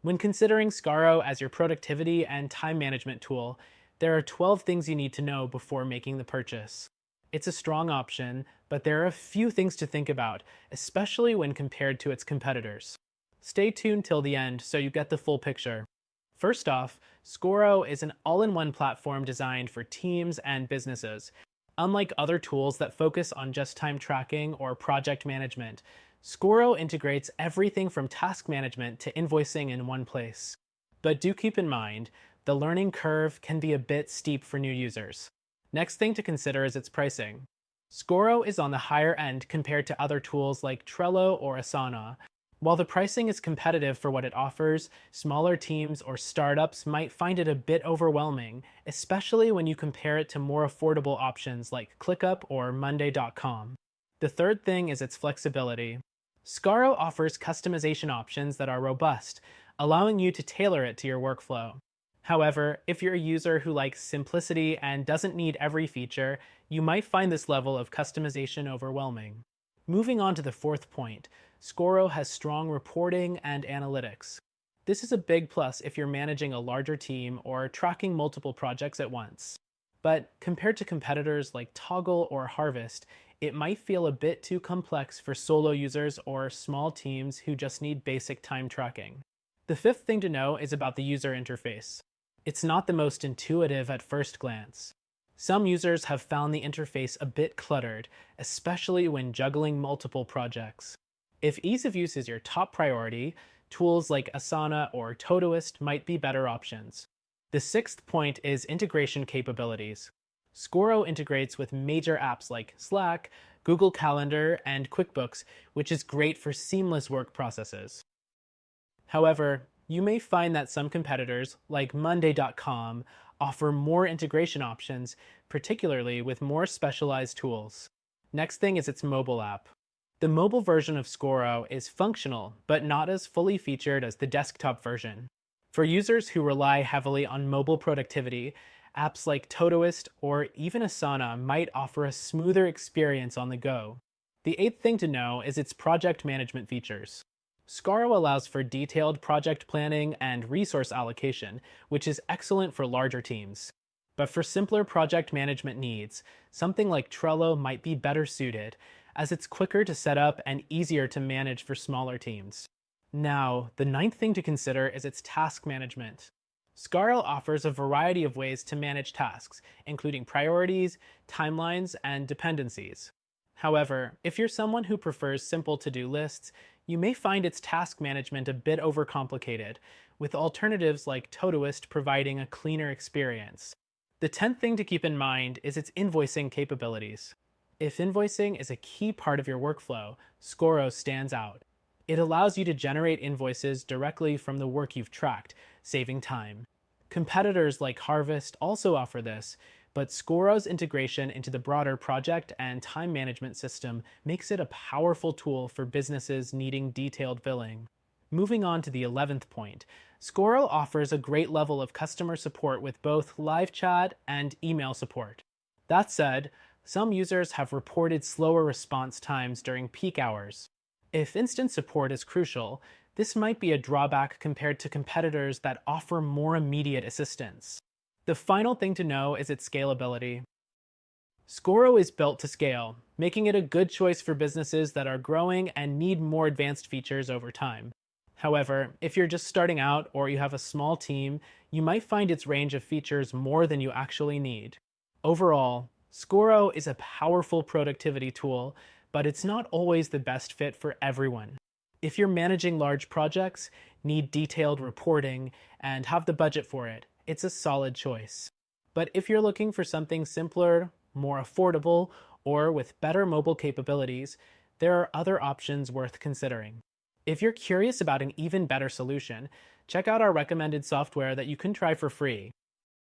When considering Scoro as your productivity and time management tool, there are 12 things you need to know before making the purchase. It's a strong option, but there are a few things to think about, especially when compared to its competitors. Stay tuned till the end so you get the full picture. First off, Scoro is an all-in-one platform designed for teams and businesses. Unlike other tools that focus on just time tracking or project management, Scoro integrates everything from task management to invoicing in one place. But do keep in mind, the learning curve can be a bit steep for new users. Next thing to consider is its pricing. Scoro is on the higher end compared to other tools like Trello or Asana. While the pricing is competitive for what it offers, smaller teams or startups might find it a bit overwhelming, especially when you compare it to more affordable options like ClickUp or Monday.com. The third thing is its flexibility. Scoro offers customization options that are robust, allowing you to tailor it to your workflow. However, if you're a user who likes simplicity and doesn't need every feature, you might find this level of customization overwhelming. Moving on to the fourth point, Scoro has strong reporting and analytics. This is a big plus if you're managing a larger team or tracking multiple projects at once. But compared to competitors like Toggle or Harvest, it might feel a bit too complex for solo users or small teams who just need basic time tracking. The fifth thing to know is about the user interface. It's not the most intuitive at first glance. Some users have found the interface a bit cluttered, especially when juggling multiple projects. If ease of use is your top priority, tools like Asana or Todoist might be better options. The sixth point is integration capabilities. Scoro integrates with major apps like Slack, Google Calendar, and QuickBooks, which is great for seamless work processes. However, you may find that some competitors, like Monday.com, offer more integration options, particularly with more specialized tools. Next thing is its mobile app. The mobile version of Scoro is functional, but not as fully featured as the desktop version. For users who rely heavily on mobile productivity, apps like Todoist or even Asana might offer a smoother experience on the go. The eighth thing to know is its project management features. Scoro allows for detailed project planning and resource allocation, which is excellent for larger teams. But for simpler project management needs, something like Trello might be better suited, as it's quicker to set up and easier to manage for smaller teams. Now, the ninth thing to consider is its task management. Scoro offers a variety of ways to manage tasks, including priorities, timelines, and dependencies. However, if you're someone who prefers simple to-do lists, you may find its task management a bit overcomplicated, with alternatives like Todoist providing a cleaner experience. The 10th thing to keep in mind is its invoicing capabilities. If invoicing is a key part of your workflow, Scoro stands out. It allows you to generate invoices directly from the work you've tracked, saving time. Competitors like Harvest also offer this, but Scoro's integration into the broader project and time management system makes it a powerful tool for businesses needing detailed billing. Moving on to the 11th point, Scoro offers a great level of customer support with both live chat and email support. That said, some users have reported slower response times during peak hours. If instant support is crucial, this might be a drawback compared to competitors that offer more immediate assistance. The final thing to know is its scalability. Scoro is built to scale, making it a good choice for businesses that are growing and need more advanced features over time. However, if you're just starting out or you have a small team, you might find its range of features more than you actually need. Overall, Scoro is a powerful productivity tool, but it's not always the best fit for everyone. If you're managing large projects, need detailed reporting, and have the budget for it, it's a solid choice. But if you're looking for something simpler, more affordable, or with better mobile capabilities, there are other options worth considering. If you're curious about an even better solution, check out our recommended software that you can try for free.